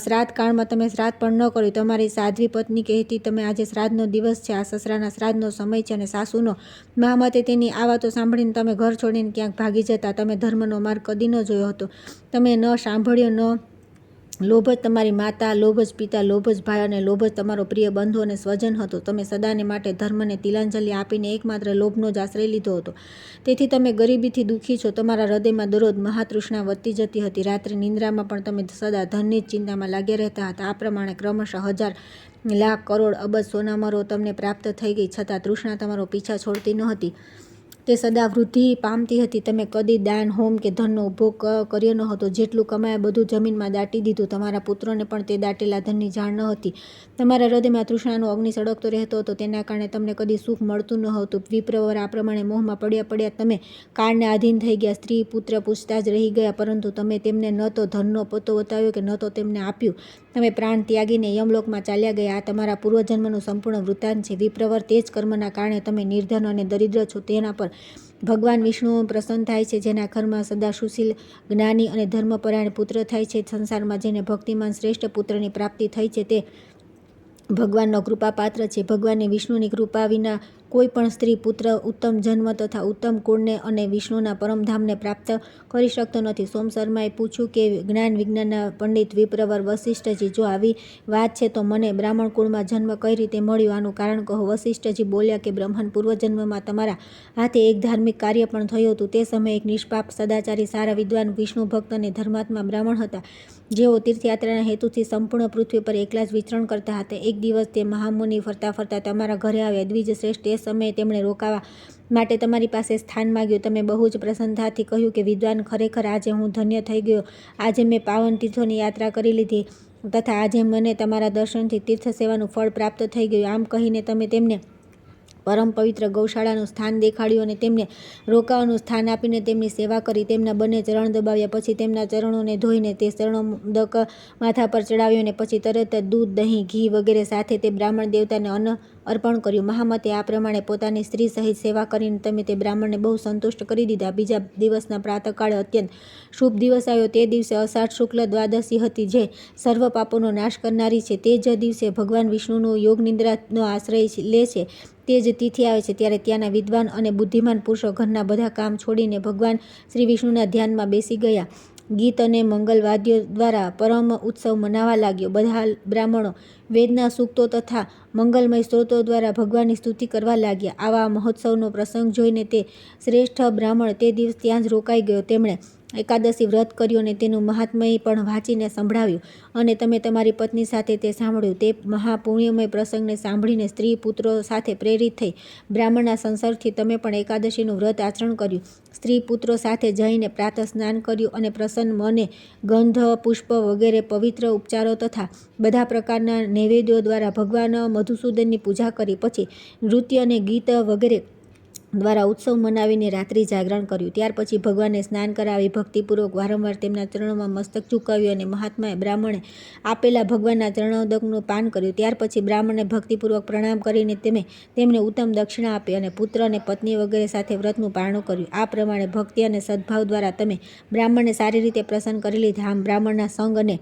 S1: શ્રાદ્ધ કાળમાં તમે શ્રાદ્ધ પણ ન કર્યું. તમારી સાધ્વી પત્ની કહેતી, તમે આજે શ્રાદ્ધનો દિવસ છે, આ સસરાના શ્રાદ્ધનો સમય છે અને સાસુનો. મહામતે, તેની આ વાતો સાંભળીને તમે ઘર છોડીને ક્યાંક ભાગી જતા. તમે ધર્મનો માર્ગ કદી ન જોયો હતો. તમે ન સાંભળ્યો, ન લોભ જ તમારી માતા, લોભ જ પિતા, લોભ જ ભાઈ અને લોભ જ તમારો પ્રિય બંધુ અને સ્વજન હતો. તમે સદાને માટે ધર્મને તિલાંજલિ આપીને એકમાત્ર લોભનો જ આશ્રય લીધો હતો. તેથી તમે ગરીબીથી દુઃખી છો. તમારા હૃદયમાં દરરોજ મહાતૃષ્ણા વધતી જતી હતી. રાત્રે નિંદ્રામાં પણ તમે સદા ધનની જ ચિંતામાં લાગ્યા રહેતા હતા. આ પ્રમાણે ક્રમશઃ 1000, લાખ, કરોડ, અબજ સોનામરો તમને પ્રાપ્ત થઈ ગઈ, છતાં તૃષ્ણા તમારો પીછા છોડતી નહોતી. તે સદા વૃદ્ધિ પામતી હતી. તમે કદી દાન, હોમ કે ધનનો ઉપભોગ કર્યો ન હતો. જેટલું કમાયા બધું જમીનમાં દાટી દીધું. તમારા પુત્રોને પણ તે દાટેલા ધનની જાણ ન હતી. તમારા હૃદયમાં તૃષ્ણાનો અગ્નિ સળગતો રહેતો હતો. તેના કારણે તમને કદી સુખ મળતું ન હતું. વિપ્રવર આ પ્રમાણે મોહમાં પડ્યા તમે કાળને આધીન થઈ ગયા. સ્ત્રી પુત્ર પૂછતા જ રહી ગયા, પરંતુ તમે તેમને ન તો ધનનો પતો બતાવ્યો કે ન તો તેમને આપ્યું. તમે પ્રાણ ત્યાગીને યમલોકમાં ચાલ્યા ગયા. આ તમારા પૂર્વજન્મનું સંપૂર્ણ વૃત્તાંત છે. વિપ્રવર તે જ કર્મના કારણે તમે નિર્ધન અને દરિદ્ર છો. તેના પર ભગવાન વિષ્ણુ પ્રસન્ન થાય છે. જેના ઘરમાં સદા સુશીલ, જ્ઞાની અને ધર્મપરાયણ પુત્ર થાય છે. સંસારમાં જેને ભક્તિમાન શ્રેષ્ઠ પુત્રની પ્રાપ્તિ થઈ છે તે ભગવાનનો કૃપાપાત્ર છે. ભગવાનની વિષ્ણુની કૃપા વિના કોઈ પણ સ્ત્રી પુત્ર ઉત્તમ જન્મ તથા ઉત્તમ કુળને અને વિષ્ણુના પરમધામને પ્રાપ્ત કરી શકતો નથી. સોમ શર્માએ પૂછ્યું કે જ્ઞાન વિજ્ઞાનના પંડિત વિપ્રવર વશિષ્ઠજી, જો આવી વાત છે તો મને બ્રાહ્મણ કુળમાં જન્મ કઈ રીતે મળ્યો? આનું કારણ કહો. વશિષ્ઠજી બોલ્યા કે બ્રહ્મન પૂર્વજન્મમાં તમારા હાથે એક ધાર્મિક કાર્ય પણ થયું હતું. તે સમયે એક નિષ્પાપ, સદાચારી, સારા વિદ્વાન, વિષ્ણુ ભક્ત અને ધર્માત્મા બ્રાહ્મણ હતા, જેઓ તીર્થયાત્રાના હેતુથી સંપૂર્ણ પૃથ્વી પર એકલા જ વિચરણ કરતા હતા. એક દિવસ તે મહામુનિ ફરતા ફરતા તમારા ઘરે આવ્યા. દ્વિજ શ્રેષ્ઠ તે સમયે તેમણે રોકાવા માટે તમારી પાસે સ્થાન માગ્યું. તમે બહુ જ પ્રસન્નતાથી કહ્યું કે વિદ્વાન, ખરેખર આજે હું ધન્ય થઈ ગયો. આજે મેં પાવન તીર્થોની યાત્રા કરી લીધી તથા આજે મને તમારા દર્શનથી તીર્થ સેવાનું ફળ પ્રાપ્ત થઈ ગયું. આમ કહીને તમે તેમને પરમ પવિત્ર ગૌશાળાનું સ્થાન દેખાડ્યું અને તેમને રોકાવાનું સ્થાન આપીને તેમની સેવા કરી. તેમના બંને ચરણ દબાવ્યા. પછી તેમના ચરણોને ધોઈને તે ચરણોદક માથા પર ચડાવ્યું અને પછી તરત જ દૂધ, દહીં, ઘી વગેરે સાથે તે બ્રાહ્મણ દેવતાને અન્ન અર્પણ કર્યું. મહામતે આ પ્રમાણે પોતાની સ્ત્રી સહિત સેવા કરીને તમે તે બ્રાહ્મણને બહુ સંતુષ્ટ કરી દીધા. બીજા દિવસના પ્રાતઃકાળે અત્યંત શુભ દિવસ આવ્યો. તે દિવસે અષાઢ શુક્લ દ્વાદશી હતી, જે સર્વ પાપોનો નાશ કરનારી છે. તે જ દિવસે ભગવાન વિષ્ણુનું યોગ નિદ્રાનો આશ્રય લે છે. તે જ તિથિ આવે છે ત્યારે ત્યાંના વિદ્વાન અને બુદ્ધિમાન પુરુષો ઘરના બધા કામ છોડીને ભગવાન શ્રી વિષ્ણુના ધ્યાનમાં બેસી ગયા. ગીત અને મંગલ વાદ્યો દ્વારા પરમ ઉત્સવ મનાવા લાગ્યો. બધા બ્રાહ્મણો વેદના સૂક્તો તથા મંગલમય સ્ત્રોતો દ્વારા ભગવાનની સ્તુતિ કરવા લાગ્યા. આવા મહોત્સવનો પ્રસંગ જોઈને તે શ્રેષ્ઠ બ્રાહ્મણ તે દિવસ ત્યાં જ રોકાઈ ગયો. તેમણે એકાદશી વ્રત કર્યું અને તેનું મહાત્મય પણ વાંચીને સંભળાવ્યું અને તમે તમારી પત્ની સાથે તે સાંભળ્યું. તે મહાપુણ્યમય પ્રસંગને સાંભળીને સ્ત્રી પુત્રો સાથે પ્રેરિત થઈ બ્રાહ્મણના સંસર્ગથી તમે પણ એકાદશીનું વ્રત આચરણ કર્યું. સ્ત્રી પુત્રો સાથે જઈને પ્રાતઃ સ્નાન કર્યું અને પ્રસન્ન મને ગંધ, પુષ્પ વગેરે પવિત્ર ઉપચારો તથા બધા પ્રકારના નૈવેદ્યો દ્વારા ભગવાન મધુસૂદનની પૂજા કરી. પછી નૃત્ય અને ગીત વગેરે દ્વારા ઉત્સવ મનાવીને રાત્રિ જાગરણ કર્યું. ત્યાર પછી ભગવાનને સ્નાન કરાવી ભક્તિપૂર્વક વારંવાર તેમના ચરણોમાં મસ્તક ઝુકાવ્યું અને મહાત્માએ બ્રાહ્મણે આપેલા ભગવાનના ચરણોદકનું પાન કર્યું. ત્યાર પછી બ્રાહ્મણને ભક્તિપૂર્વક પ્રણામ કરીને તેમને ઉત્તમ દક્ષિણા આપી અને પુત્ર અને પત્ની વગેરે સાથે વ્રતનું પારણું કર્યું. આ પ્રમાણે ભક્તિ અને સદભાવ દ્વારા તમે બ્રાહ્મણને સારી રીતે પ્રસન્ન કરી લીધા. આમ બ્રાહ્મણના સંગ અને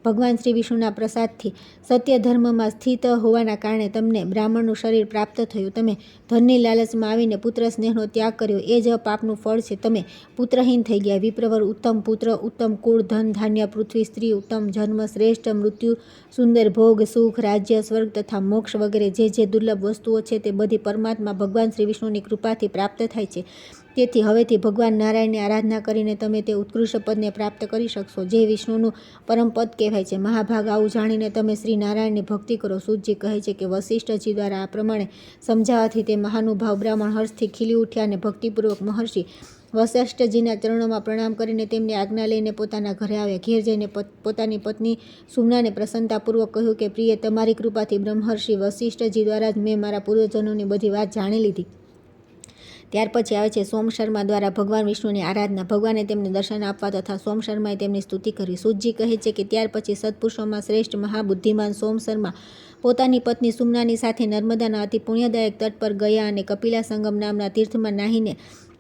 S1: ભગવાન શ્રી વિષ્ણુના પ્રસાદથી સત્ય ધર્મમાં સ્થિત હોવાના કારણે તમને બ્રાહ્મણનું શરીર પ્રાપ્ત થયું. તમે ધનની લાલચમાં આવીને પુત્ર સ્નેહનો ત્યાગ કર્યો, એ જ પાપનું ફળ છે. તમે પુત્રહીન થઈ ગયા. વિપ્રવર ઉત્તમ પુત્ર, ઉત્તમ કુળ, ધન, ધાન્ય, પૃથ્વી, સ્ત્રી, ઉત્તમ જન્મ, શ્રેષ્ઠ મૃત્યુ, સુંદર ભોગ, સુખ, રાજ્ય, સ્વર્ગ તથા મોક્ષ વગેરે જે દુર્લભ વસ્તુઓ છે તે બધી પરમાત્મા ભગવાન શ્રી વિષ્ણુની કૃપાથી પ્રાપ્ત થાય છે. તેથી હવેથી ભગવાન નારાયણની આરાધના કરીને તમે તે ઉત્કૃષ્ટ પદને પ્રાપ્ત કરી શકશો, જે વિષ્ણુનું પરમ પદ કહેવાય છે. મહાભાગ આવું જાણીને તમે શ્રી નારાયણની ભક્તિ કરો. સૂતજી કહે છે કે વશિષ્ઠજી દ્વારા આ પ્રમાણે સમજાવવાથી તે મહાનુભાવ બ્રાહ્મણ હર્ષથી ખીલી ઉઠ્યા અને ભક્તિપૂર્વક મહર્ષિ વશિષ્ઠજીના ચરણોમાં પ્રણામ કરીને તેમની આજ્ઞા લઈને પોતાના ઘરે આવ્યા. ઘેર જઈને પોતાની પત્ની સુમ્નાને પ્રસન્નતાપૂર્વક કહ્યું કે પ્રિય, તમારી કૃપાથી બ્રહ્મર્ષિ વશિષ્ઠજી દ્વારા જ મેં મારા પૂર્વજનોની બધી વાત જાણી લીધી. ત્યાર પછી આવે છે સોમ શર્મા દ્વારા ભગવાન વિષ્ણુની આરાધના. ભગવાને તેમને દર્શન આપવા તથા સોમ શર્માએ તેમની સ્તુતિ કરી. સૂતજી કહે છે કે ત્યાર પછી સત્પુરુષોમાં શ્રેષ્ઠ મહાબુદ્ધિમાન સોમ શર્મા પોતાની પત્ની સુમ્નાની સાથે નર્મદાના અતિ પુણ્યદાયક તટ પર ગયા અને કપિલા સંગમ નામના તીર્થમાં નાહીને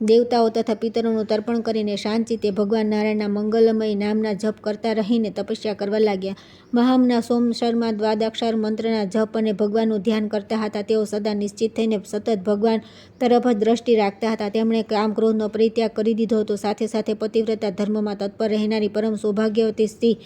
S1: દેવતાઓ તથા પિતરોનું તર્પણ કરીને શાંતિથી ભગવાન નારાયણના મંગલમય નામના જપ કરતા રહીને તપસ્યા કરવા લાગ્યા. મહામના સોમ શર્મા દ્વાદક્ષાર મંત્રના જપ અને ભગવાનનું ધ્યાન કરતા હતા. તેઓ સદા નિશ્ચિત થઈને સતત ભગવાન તરફ જ દ્રષ્ટિ રાખતા હતા. તેમણે કામ ક્રોધનો પરિત્યાગ કરી દીધો હતો. સાથે સાથે પતિવ્રતા ધર્મમાં તત્પર રહેનારી પરમ સૌભાગ્યવતી સ્ત્રી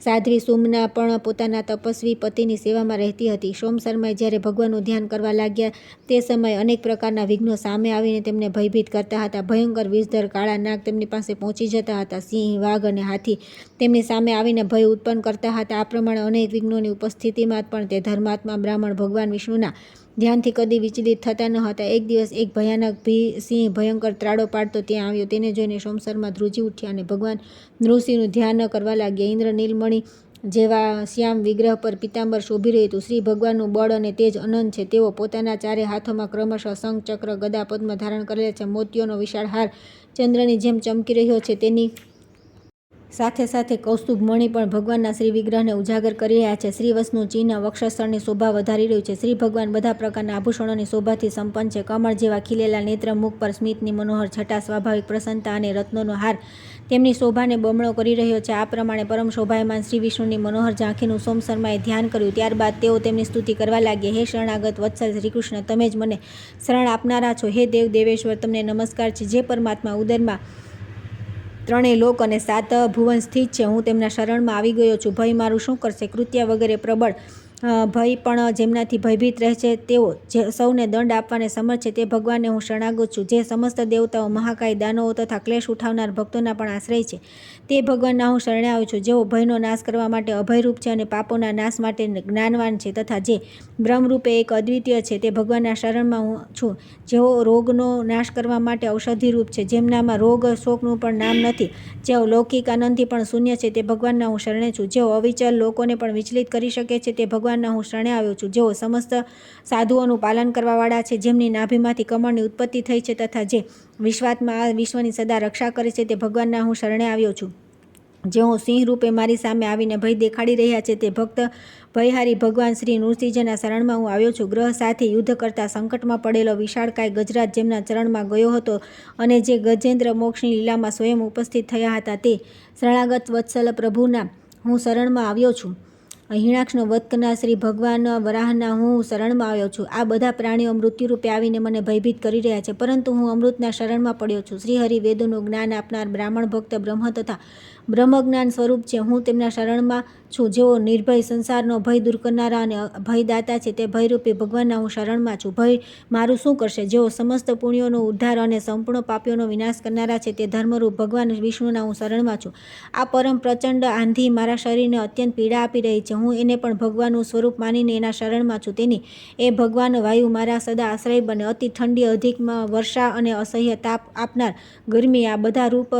S1: સાધ્વી સુમના પણ પોતાના તપસ્વી પતિની સેવામાં રહેતી હતી. સોમ શર્માએ જ્યારે ભગવાનનું ધ્યાન કરવા લાગ્યા તે સમયે અનેક પ્રકારના વિઘ્નો સામે આવીને તેમને ભયભીત કરતા હતા. ભયંકર વિષધર કાળા નાગ તેમની પાસે પહોંચી જતા હતા. સિંહ, વાઘ અને હાથી તેમની સામે આવીને ભય ઉત્પન્ન કરતા હતા. આ પ્રમાણે અનેક વિઘ્નોની ઉપસ્થિતિમાં પણ તે ધર્માત્મા બ્રાહ્મણ ભગવાન વિષ્ણુના ધ્યાનથી કદી વિચલિત થતા ન હતા. એક દિવસ એક ભયાનક સિંહ ભયંકર ત્રાડો પાડતો ત્યાં આવ્યો. તેને જોઈને સોમ શર્મા ધ્રુજી ઉઠ્યા અને ભગવાન નૃસિંહનું ધ્યાન કરવા લાગ્યા. ઇન્દ્ર નીલમણિ જેવા શ્યામ વિગ્રહ પર પિતાંબર શોભી રહ્યું હતું. શ્રી ભગવાનનું બળ અને તેજ અનંત છે. તેઓ પોતાના ચારે હાથોમાં ક્રમશઃ શંખ, ચક્ર, ગદા, પદ્મ ધારણ કરેલા છે. મોતીઓનો વિશાળ હાર ચંદ્રની જેમ ચમકી રહ્યો છે. તેની સાથે સાથે કૌસ્તુભ મણિ પણ ભગવાનના શ્રી વિગ્રહને ઉજાગર કરી રહ્યા છે. શ્રી વસ્તુનું ચિહ્ન વક્ષસ્થળની શોભા વધારી રહ્યું છે. શ્રી ભગવાન બધા પ્રકારના આભૂષણોની શોભાથી સંપન્ન છે. કમળ જેવા ખીલેલા નેત્ર, મુખ પર સ્મિતની મનોહર છટા, સ્વાભાવિક પ્રસન્નતા અને રત્નોનો હાર તેમની શોભાને બમણો કરી રહ્યો છે. આ પ્રમાણે પરમ શોભાયમાન શ્રી વિષ્ણુની મનોહર ઝાંખીનું સોમ શર્માએ ધ્યાન કર્યું. ત્યારબાદ તેઓ તેમની સ્તુતિ કરવા લાગ્યા. હે શરણાગત વત્સલ શ્રીકૃષ્ણ, તમે જ મને શરણ આપનારા છો. હે દેવ દેવેશ્વર, તમને નમસ્કાર છે. જે પરમાત્મા ઉદરમાં ત્રણેય લોક અને 7 ભુવન સ્થિત છે, હું તેમના શરણમાં આવી ગયો છું. ભય મારું શું કરશે? કૃત્યા વગેરે પ્રબળ ભય પણ જેમનાથી ભયભીત રહે છે, તેઓ જે સૌને દંડ આપવાને સમર્થ છે, તે ભગવાનને હું શરણાગત છું. જે સમસ્ત દેવતાઓ, મહાકાય, દાનવો તથા ક્લેશ ઉઠાવનાર ભક્તોના પણ આશ્રય છે, તે ભગવાનના હું શરણે આવ્યો છું. જેઓ ભયનો નાશ કરવા માટે અભયરૂપ છે અને પાપોના નાશ માટે જ્ઞાનવાન છે, તથા જે બ્રહ્મરૂપે એક અદ્વિતીય છે, તે ભગવાનના શરણમાં હું છું. જેઓ રોગનો નાશ કરવા માટે ઔષધિરૂપ છે, જેમનામાં રોગ શોકનું પણ નામ નથી, જેઓ લૌકિક આનંદથી પણ શૂન્ય છે, તે ભગવાનના હું શરણે છું. જેઓ અવિચલ લોકોને પણ વિચલિત કરી શકે છે, તે ભગવાનના હું શરણે આવ્યો છું. જેઓ સમસ્ત સાધુઓનું પાલન કરવાવાળા છે, જેમની નાભીમાંથી કમળની ઉત્પત્તિ થઈ છે, તથા જે વિશ્વાત્મા આ વિશ્વની સદા રક્ષા કરે છે, તે ભગવાનના હું શરણે આવ્યો છું. જેઓ સિંહ રૂપે મારી સામે આવીને ભય દેખાડી રહ્યા છે, તે ભક્ત ભયહારી ભગવાન શ્રી નૃસિંહજીના શરણમાં હું આવ્યો છું. ગ્રહ સાથે યુદ્ધ કરતા સંકટમાં પડેલો વિશાળકાય ગજરાજ જેમના ચરણમાં ગયો હતો અને જે ગજેન્દ્ર મોક્ષની લીલામાં સ્વયં ઉપસ્થિત થયા હતા, તે શરણાગત વત્સલ પ્રભુના હું શરણમાં આવ્યો છું. હિરણાક્ષનો વધ કરનાર શ્રી ભગવાન વરાહના હું શરણમાં આવ્યો છું. આ બધા પ્રાણીઓ મૃત્યુરૂપે આવીને મને ભયભીત કરી રહ્યા છે, પરંતુ હું અમૃતના શરણમાં પડ્યો છું. શ્રી હરિ વેદોનું જ્ઞાન આપનાર બ્રાહ્મણ ભક્ત બ્રહ્મ તથા બ્રહ્મજ્ઞાન સ્વરૂપ છે, હું તેમના શરણમાં છું. જેઓ નિર્ભય સંસારનો ભય દૂર કરનારા અને ભયદાતા છે, તે ભયરૂપી ભગવાનના હું શરણમાં છું. ભય મારું શું કરશે? જેઓ સમસ્ત પુણ્યોનો ઉદ્ધાર અને સંપૂર્ણ પાપીઓનો વિનાશ કરનારા છે, તે ધર્મરૂપ ભગવાન વિષ્ણુના હું શરણમાં છું. આ પરમ પ્રચંડ આંધી મારા શરીરને અત્યંત પીડા આપી રહી છે, હું એને પણ ભગવાનનું સ્વરૂપ માનીને એના શરણમાં છું. તેની એ ભગવાન વાયુ મારા સદા આશ્રય બને. અતિ ઠંડી, અધિક વર્ષા અને અસહ્ય તાપ આપનાર ગરમી, આ બધા રૂપ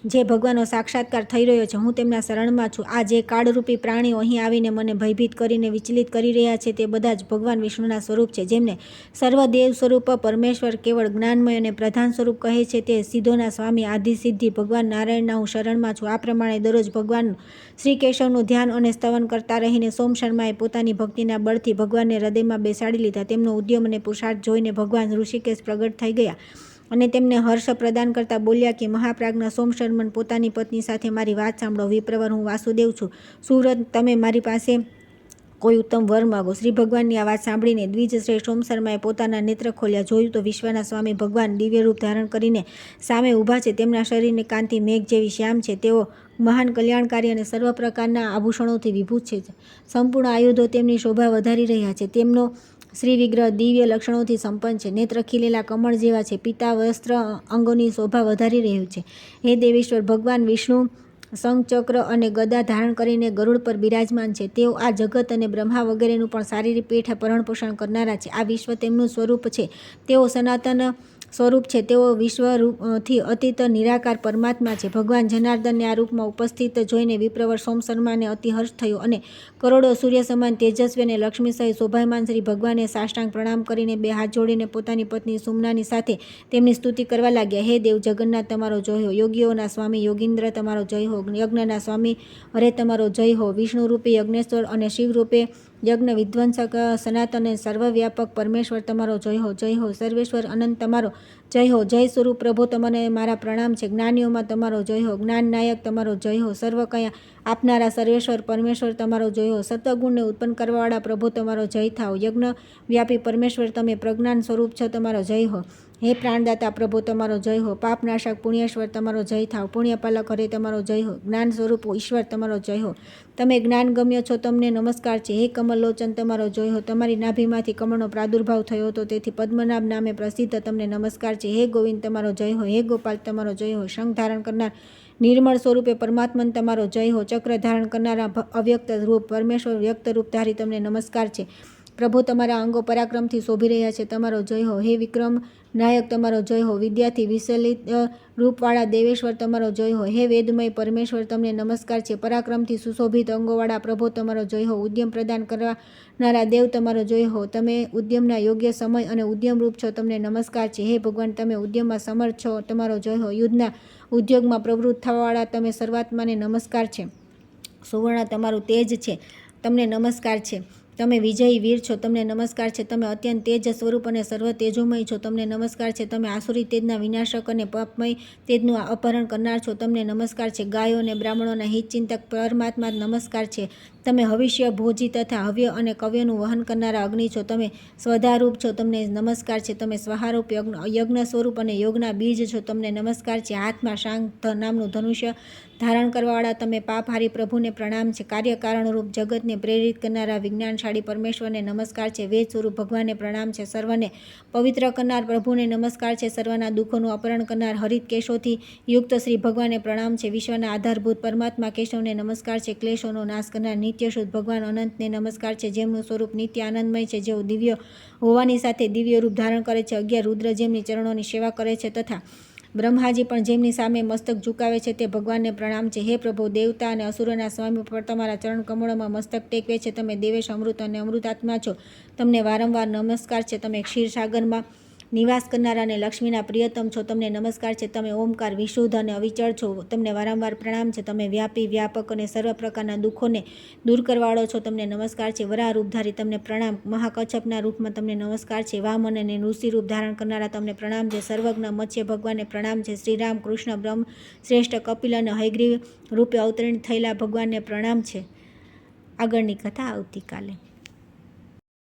S1: જે ભગવાનનો સાક્ષાત્કાર થઈ રહ્યો છે, હું તેમના શરણમાં છું. આ જે કાળરૂપી પ્રાણીઓ અહીં આવીને મને ભયભીત કરીને વિચલિત કરી રહ્યા છે, તે બધા જ ભગવાન વિષ્ણુના સ્વરૂપ છે, જેમને સર્વદેવ સ્વરૂપ પરમેશ્વર કેવળ જ્ઞાનમય અને પ્રધાન સ્વરૂપ કહે છે, તે સિદ્ધોના સ્વામી આદિસિદ્ધિ ભગવાન નારાયણના હું શરણમાં છું. આ પ્રમાણે દરરોજ ભગવાન શ્રી કેશવનું ધ્યાન અને સ્તવન કરતા રહીને સોમ શર્માએ પોતાની ભક્તિના બળથી ભગવાનને હૃદયમાં બેસાડી લીધા. તેમનો ઉદ્યમ અને પુરુષાર્થ જોઈને ભગવાન ઋષિકેશ પ્રગટ થઈ ગયા અને તેમને હર્ષ પ્રદાન કરતા બોલ્યા કે મહાપ્રાજ્ઞ સોમ શર્મન, પોતાની પત્ની સાથે મારી વાત સાંભળો. વિપ્રવર, હું વાસુદેવ છું. સુવ્રત, તમે મારી પાસે કોઈ ઉત્તમ વર માગો. શ્રી ભગવાનની આ વાત સાંભળીને દ્વિજશ્રેષ્ઠ સોમ શર્માએ પોતાના નેત્ર ખોલ્યા. જોયું તો વિશ્વના સ્વામી ભગવાન દિવ્ય રૂપ ધારણ કરીને સામે ઊભા છે. તેમના શરીરની કાંતિ મેઘ જેવી શ્યામ છે. તેઓ મહાન કલ્યાણકારી અને સર્વ પ્રકારના આભૂષણોથી વિભૂત છે. સંપૂર્ણ આયુધો તેમની શોભા વધારી રહ્યા છે. તેમનો શ્રી વિગ્રહ દિવ્ય લક્ષણોથી સંપન્ન છે. નેત્ર ખીલેલા કમળ જેવા છે. પિતા વસ્ત્ર અંગોની શોભા વધારી રહ્યું છે. હે દેવેશ્વર, ભગવાન વિષ્ણુ શંખ, ચક્ર અને ગદા ધારણ કરીને ગરુડ પર બિરાજમાન છે. તેઓ આ જગત અને બ્રહ્મા વગેરેનું પણ શારીરિક પીઠ ભરણપોષણ કરનારા છે. આ વિશ્વ તેમનું સ્વરૂપ છે. તેઓ સનાતન સ્વરૂપ છે. તેઓ વિશ્વરૂપથી અતીત નિરાકાર પરમાત્મા છે. ભગવાન જનાર્દનને આ રૂપમાં ઉપસ્થિત જોઈને વિપ્રવર સોમ શર્માને અતિ હર્ષ થયો અને કરોડો સૂર્ય સમાન તેજસ્વી અને લક્ષ્મી સહિત શોભાયમાન શ્રી ભગવાનને સાષ્ટાંગ પ્રણામ કરીને બે હાથ જોડીને પોતાની પત્ની સુમનાની સાથે તેમની સ્તુતિ કરવા લાગ્યા. હે દેવ જગન્નાથ, તમારો જય હો. યોગીઓના સ્વામી યોગીન્દ્ર, તમારો જય હો. યજ્ઞના સ્વામી હરે, તમારો જય હો. વિષ્ણુ રૂપે યજ્ઞેશ્વર અને શિવ રૂપે યજ્ઞ વિધ્વંસક સનાતન અને સર્વવ્યાપક પરમેશ્વર, તમારો જય હો. જય હો. સર્વેશ્વર અનંત, તમારો જય હો. જય સ્વરૂપ પ્રભુ, તમને મારા પ્રણામ છે. જ્ઞાનીઓમાં તમારો જય હો. જ્ઞાન નાયક, તમારો જય હો. સર્વ કયા આપનારા સર્વેશ્વર પરમેશ્વર, તમારો જય હો. સત્વગુણને ઉત્પન્ન કરવાવાળા પ્રભુ, તમારો જય થાવ. યજ્ઞ વ્યાપી પરમેશ્વર, તમે પ્રજ્ઞાન સ્વરૂપ છો, તમારો જય હો. હે પ્રાણદાતા પ્રભુ તમારો જય હો. પાપનાશક પુણ્યેશ્વર તમારો જય થાવ. પુણ્યપાલક હરે તમારો જય હો. જ્ઞાન સ્વરૂપ ઈશ્વર તમારો જય હો. તમે જ્ઞાન ગમ્ય છો, તમને નમસ્કાર છે. હે કમલલોચન તમારો જય હો. તમારી નાભીમાંથી કમળનો પ્રાદુર્ભાવ થયો હતો, તેથી પદ્મનાભ નામે પ્રસિદ્ધ તમને નમસ્કાર છે. હે ગોવિંદ તમારો જય હો. હે ગોપાલ તમારો જય હો. શંખ ધારણ કરનાર નિર્મળ સ્વરૂપે પરમાત્મન તમારો જય હો. ચક્ર ધારણ કરનારા અવ્યક્ત રૂપ પરમેશ્વર વ્યક્ત રૂપધારી તમને નમસ્કાર છે. પ્રભુ તમારા અંગો પરાક્રમથી શોભી રહ્યા છે, તમારો જય હો. હે વિક્રમ નાયક તમારો જય હો. વિદ્યાથી વિચલિત રૂપવાળા દેવેશ્વર તમારો જય હો. હે વેદમય પરમેશ્વર તમને નમસ્કાર છે. પરાક્રમથી સુશોભિત અંગોવાળા પ્રભુ તમારો જય હો. ઉદ્યમ પ્રદાન કરનારા દેવ તમારો જય હો. તમે ઉદ્યમના યોગ્ય સમય અને ઉદ્યમ રૂપ છો, તમને નમસ્કાર છે. હે ભગવાન તમે ઉદ્યમમાં સમર્થ છો, તમારો જય હો. યુદ્ધના ઉદ્યોગમાં પ્રવૃત્ત થવાવાળા તમે સર્વાત્માને નમસ્કાર છે. સુવર્ણ તમારું તેજ છે, તમને નમસ્કાર છે. તમે વિજયી વીર છો, તમને નમસ્કાર છે. તમે અત્યંત તેજ સ્વરૂપ અને સર્વ તેજોમય છો, તમને નમસ્કાર છે. તમે આસુરી તેજના વિનાશક અને પાપમય તેજનું અપહરણ કરનાર છો, તમને નમસ્કાર છે. ગાયો અને બ્રાહ્મણોના હિતચિંતક પરમાત્મા નમસ્કાર છે. તમે હવિષ્ય ભોજી તથા હવ્ય અને કવ્યનું વહન કરનારા અગ્નિ છો, તમે સ્વધારૂપ છો, તમને નમસ્કાર છે. તમે સ્વહારૂપ યજ્ઞ સ્વરૂપ અને યોગના બીજ છો, તમને નમસ્કાર છે. હાથમાં શાંગ નામનું ધનુષ્ય ધારણ કરવાવાળા તમે પાપહારી પ્રભુને પ્રણામ છે. કાર્યકારણરૂપ જગતને પ્રેરિત કરનારા વિજ્ઞાનશાળી પરમેશ્વરને નમસ્કાર છે. વેદ સ્વરૂપ ભગવાનને પ્રણામ છે. સર્વને પવિત્ર કરનાર પ્રભુને નમસ્કાર છે. સર્વના દુઃખોનું અપહરણ કરનાર હરિત કેશોથી યુક્ત શ્રી ભગવાનને પ્રણામ છે. વિશ્વના આધારભૂત પરમાત્મા કેશવને નમસ્કાર છે. ક્લેશોનો નાશ કરનાર નિત્ય શુદ્ધ ભગવાન અનંતને નમસ્કાર છે. જેમનું સ્વરૂપ નિત્ય આનંદમય છે, જેઓ દિવ્ય હોવાની સાથે દિવ્ય રૂપ ધારણ કરે છે. 11 રુદ્ર જેમની ચરણોની સેવા કરે છે તથા બ્રહ્માજી પણ જેમની સામે મસ્તક ઝુકાવે છે, તે ભગવાનને પ્રણામ છે. હે પ્રભુ, દેવતા અને અસુરોના સ્વામી પર તમારા ચરણ કમળોમાં મસ્તક ટેકવે છે. તમે દેવેશ અમૃત અને અમૃતાત્મા છો, તમને વારંવાર નમસ્કાર છે. તમે ક્ષીરસાગરમાં નિવાસ કરનારા અને લક્ષ્મીના પ્રિયતમ છો, તમને નમસ્કાર છે. તમે ઓમકાર વિશુદ્ધ અને અવિચળ છો, તમને વારંવાર પ્રણામ છે. તમે વ્યાપી, વ્યાપક અને સર્વ પ્રકારના દુઃખોને દૂર કરવાળો છો, તમને નમસ્કાર છે. વરાહ રૂપધારી તમને પ્રણામ. મહાકચ્છપના રૂપમાં તમને નમસ્કાર છે. વામન અને નૃસિંહ રૂપ ધારણ કરનારા તમને પ્રણામ છે. સર્વજ્ઞ મત્સ્ય ભગવાનને પ્રણામ છે. શ્રીરામ, કૃષ્ણ, બ્રહ્મ શ્રેષ્ઠ, કપિલ અને હયગ્રીવ રૂપે અવતરિત થયેલા ભગવાનને પ્રણામ છે. આગળની કથા આવતીકાલે.